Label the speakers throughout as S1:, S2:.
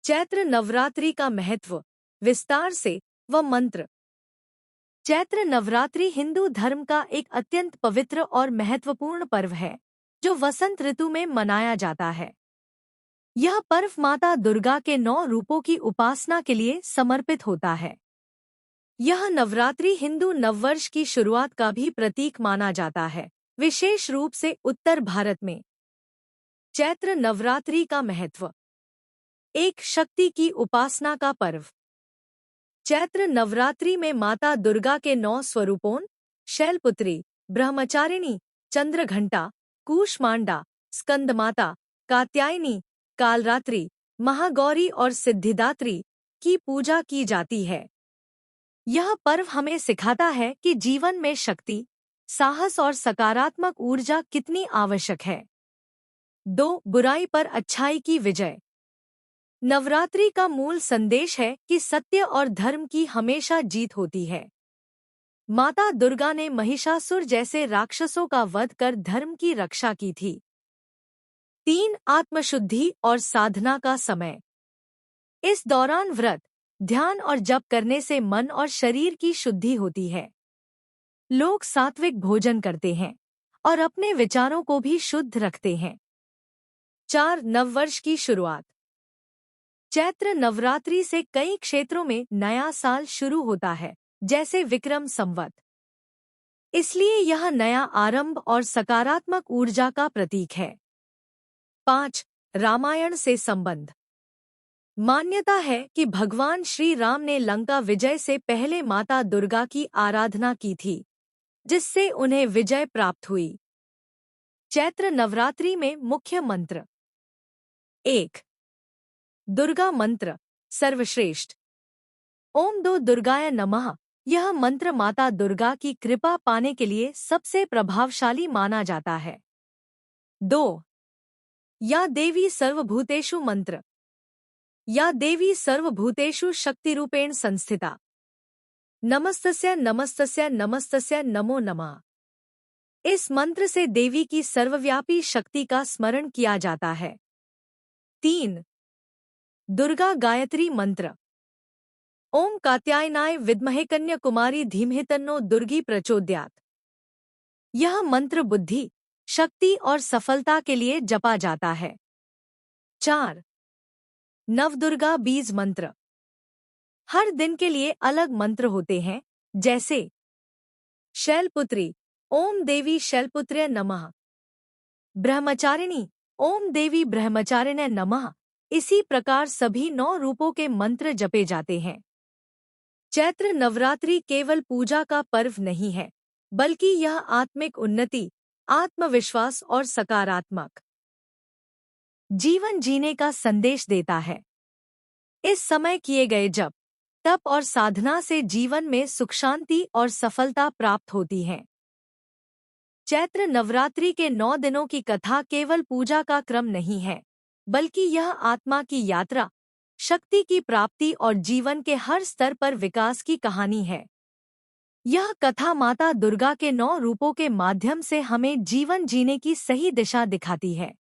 S1: चैत्र नवरात्रि का महत्व विस्तार से व मंत्र। चैत्र नवरात्रि हिंदू धर्म का एक अत्यंत पवित्र और महत्वपूर्ण पर्व है जो वसंत ऋतु में मनाया जाता है। यह पर्व माता दुर्गा के 9 रूपों की उपासना के लिए समर्पित होता है। यह नवरात्रि हिंदू नववर्ष की शुरुआत का भी प्रतीक माना जाता है, विशेष रूप से उत्तर भारत में। चैत्र नवरात्रि का महत्व। एक शक्ति की उपासना का पर्व। चैत्र नवरात्रि में माता दुर्गा के 9 स्वरूपों शैलपुत्री, ब्रह्मचारिणी, चंद्रघंटा, कूष्मांडा, स्कंदमाता, कात्यायनी, कालरात्रि, महागौरी और सिद्धिदात्री की पूजा की जाती है। यह पर्व हमें सिखाता है कि जीवन में शक्ति, साहस और सकारात्मक ऊर्जा कितनी आवश्यक है। 2. बुराई पर अच्छाई की विजय। नवरात्रि का मूल संदेश है कि सत्य और धर्म की हमेशा जीत होती है। माता दुर्गा ने महिषासुर जैसे राक्षसों का वध कर धर्म की रक्षा की थी। 3. आत्मशुद्धि और साधना का समय। इस दौरान व्रत, ध्यान और जप करने से मन और शरीर की शुद्धि होती है। लोग सात्विक भोजन करते हैं और अपने विचारों को भी शुद्ध रखते हैं। 4. नववर्ष की शुरुआत। चैत्र नवरात्रि से कई क्षेत्रों में नया साल शुरू होता है, जैसे विक्रम संवत। इसलिए यह नया आरंभ और सकारात्मक ऊर्जा का प्रतीक है। 5. रामायण से संबंध। मान्यता है कि भगवान श्री राम ने लंका विजय से पहले माता दुर्गा की आराधना की थी, जिससे उन्हें विजय प्राप्त हुई। चैत्र नवरात्रि में मुख्य मंत्र। 1. दुर्गा मंत्र सर्वश्रेष्ठ। ओम दो दुर्गाय नमः। यह मंत्र माता दुर्गा की कृपा पाने के लिए सबसे प्रभावशाली माना जाता है। 2. या देवी सर्वभूतेषु मंत्र। या देवी सर्वभूतेषु शक्तिरूपेण संस्थिता। नमस्तस्य नमस्तस्य नमस्तस्य नमो नमः। इस मंत्र से देवी की सर्वव्यापी शक्ति का स्मरण किया जाता है। 3. दुर्गा गायत्री मंत्र। ओम कात्यायनाय विद्महे कन्याकुमारी धीमहि तन्नो दुर्गी प्रचोदयात्। यह मंत्र बुद्धि, शक्ति और सफलता के लिए जपा जाता है। 4. नवदुर्गा बीज मंत्र। हर दिन के लिए अलग मंत्र होते हैं, जैसे शैलपुत्री, ओम देवी शैलपुत्र्य नमः। ब्रह्मचारिणी, ओम देवी ब्रह्मचारिण्य नमः। इसी प्रकार सभी 9 रूपों के मंत्र जपे जाते हैं। चैत्र नवरात्रि केवल पूजा का पर्व नहीं है, बल्कि यह आत्मिक उन्नति, आत्मविश्वास और सकारात्मक जीवन जीने का संदेश देता है। इस समय किए गए जप, तप और साधना से जीवन में सुख शांति और सफलता प्राप्त होती है। चैत्र नवरात्रि के 9 दिनों की कथा केवल पूजा का क्रम नहीं है, बल्कि यह आत्मा की यात्रा, शक्ति की प्राप्ति और जीवन के हर स्तर पर विकास की कहानी है। यह कथा माता दुर्गा के 9 रूपों के माध्यम से हमें जीवन जीने की सही दिशा दिखाती है।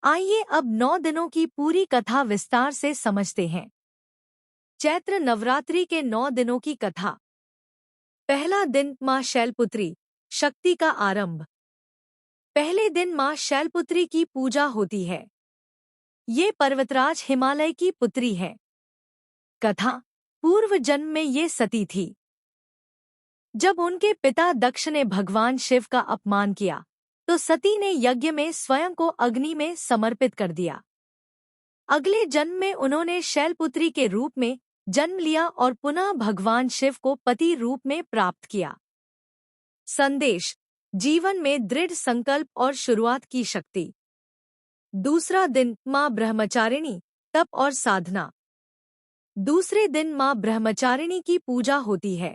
S1: आइए अब 9 दिनों की पूरी कथा विस्तार से समझते हैं। चैत्र नवरात्रि के 9 दिनों की कथा। पहला दिन मां शैलपुत्री, शक्ति का आरंभ। पहले दिन मां शैलपुत्री की पूजा होती है। ये पर्वतराज हिमालय की पुत्री है। कथा। पूर्व जन्म में ये सती थी। जब उनके पिता दक्ष ने भगवान शिव का अपमान किया, तो सती ने यज्ञ में स्वयं को अग्नि में समर्पित कर दिया। अगले जन्म में उन्होंने शैलपुत्री के रूप में जन्म लिया और पुनः भगवान शिव को पति रूप में प्राप्त किया। संदेश। जीवन में दृढ़ संकल्प और शुरुआत की शक्ति। दूसरा दिन मां ब्रह्मचारिणी, तप और साधना। दूसरे दिन मां ब्रह्मचारिणी की पूजा होती है।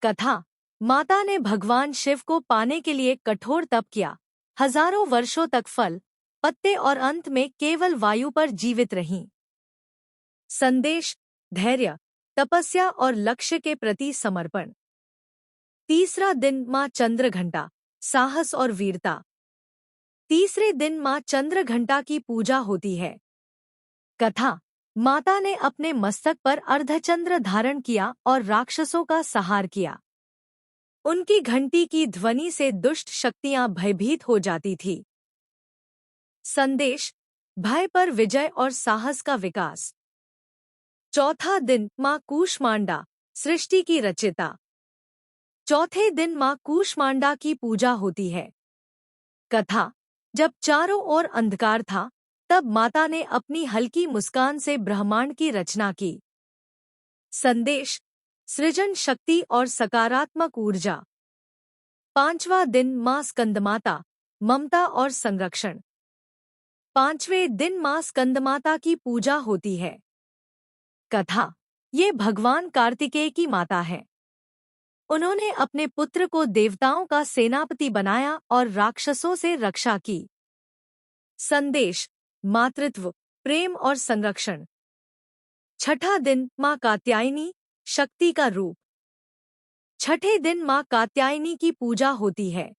S1: कथा। माता ने भगवान शिव को पाने के लिए कठोर तप किया, हजारों वर्षों तक फल, पत्ते और अंत में केवल वायु पर जीवित रहीं। संदेश। धैर्य, तपस्या और लक्ष्य के प्रति समर्पण। तीसरा दिन मां चंद्रघंटा, साहस और वीरता। तीसरे दिन मां चंद्रघंटा की पूजा होती है। कथा। माता ने अपने मस्तक पर अर्धचंद्र धारण किया और राक्षसों का संहार किया। उनकी घंटी की ध्वनि से दुष्ट शक्तियां भयभीत हो जाती थी। संदेश, भय पर विजय और साहस का विकास। चौथा दिन माँ कूष्मांडा, सृष्टि की रचयिता। चौथे दिन माँ कूष्मांडा की पूजा होती है। कथा। जब चारों ओर अंधकार था, तब माता ने अपनी हल्की मुस्कान से ब्रह्मांड की रचना की। संदेश, सृजन शक्ति और सकारात्मक ऊर्जा। पांचवा दिन माँ स्कंदमाता, ममता और संरक्षण। पांचवें दिन माँ स्कंदमाता की पूजा होती है। कथा। ये भगवान कार्तिकेय की माता है। उन्होंने अपने पुत्र को देवताओं का सेनापति बनाया और राक्षसों से रक्षा की। संदेश, मातृत्व, प्रेम और संरक्षण। छठा दिन माँ कात्यायनी, शक्ति का रूप। छठे दिन माँ कात्यायनी की पूजा होती है।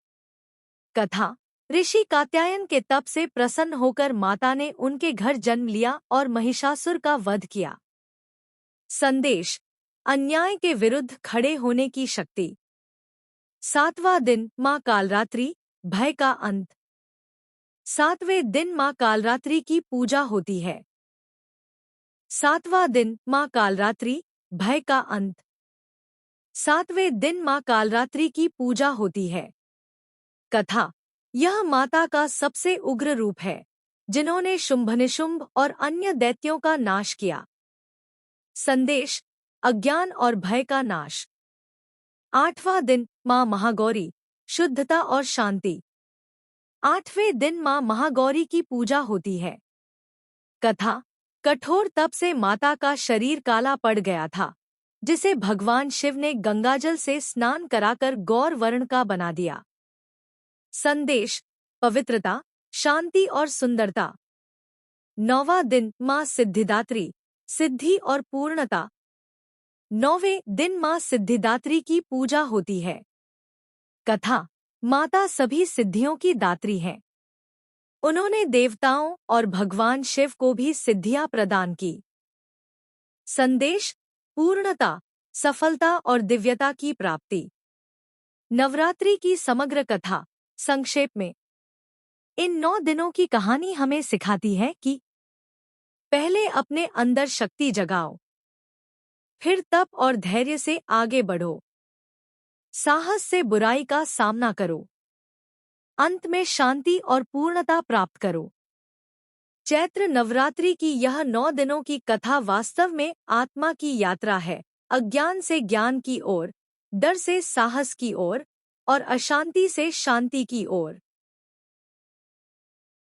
S1: कथा। ऋषि कात्यायन के तप से प्रसन्न होकर माता ने उनके घर जन्म लिया और महिषासुर का वध किया। संदेश, अन्याय के विरुद्ध खड़े होने की शक्ति। सातवां दिन माँ कालरात्रि, भय का अंत। सातवें दिन माँ कालरात्रि की पूजा होती है। सातवां दिन माँ कालरात्रि, भय का अंत। सातवें दिन माँ कालरात्रि की पूजा होती है। कथा। यह माता का सबसे उग्र रूप है, जिन्होंने शुंभनिशुंभ और अन्य दैत्यों का नाश किया। संदेश, अज्ञान और भय का नाश। आठवां दिन माँ महागौरी, शुद्धता और शांति। आठवें दिन माँ महागौरी की पूजा होती है। कथा। कठोर तप से माता का शरीर काला पड़ गया था, जिसे भगवान शिव ने गंगाजल से स्नान कराकर गौर वर्ण का बना दिया। संदेश, पवित्रता, शांति और सुंदरता। नौवां दिन माँ सिद्धिदात्री, सिद्धि और पूर्णता। नौवें दिन माँ सिद्धिदात्री की पूजा होती है। कथा। माता सभी सिद्धियों की दात्री हैं। उन्होंने देवताओं और भगवान शिव को भी सिद्धियां प्रदान की। संदेश, पूर्णता, सफलता और दिव्यता की प्राप्ति। नवरात्रि की समग्र कथा संक्षेप में। इन 9 दिनों की कहानी हमें सिखाती है कि पहले अपने अंदर शक्ति जगाओ, फिर तप और धैर्य से आगे बढ़ो, साहस से बुराई का सामना करो, अंत में शांति और पूर्णता प्राप्त करो। चैत्र नवरात्रि की यह 9 दिनों की कथा वास्तव में आत्मा की यात्रा है, अज्ञान से ज्ञान की ओर, डर से साहस की ओर और अशांति से शांति की ओर।